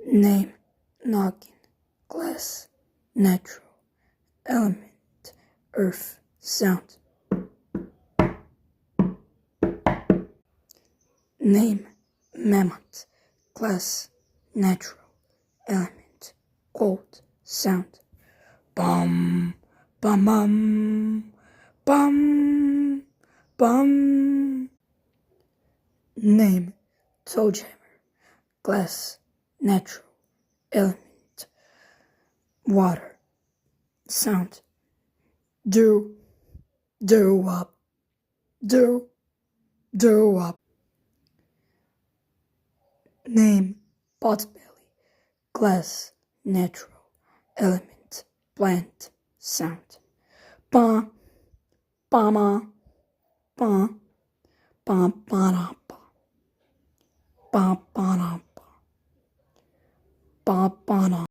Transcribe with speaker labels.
Speaker 1: Name, noggin, glass, natural, element, earth, sound. Name, mammoth, glass, natural, element, cold, sound. Bum, bum, bum, bum, bum. Name, toe jammer, glass, natural, element, water, sound. Do, up, do up. Name, potbelly, glass, natural, element, plant, sound. Pa, pa, ma, pa, pa, pa, ra, pa, pa, pa, ra, pa, pa, pa, ra.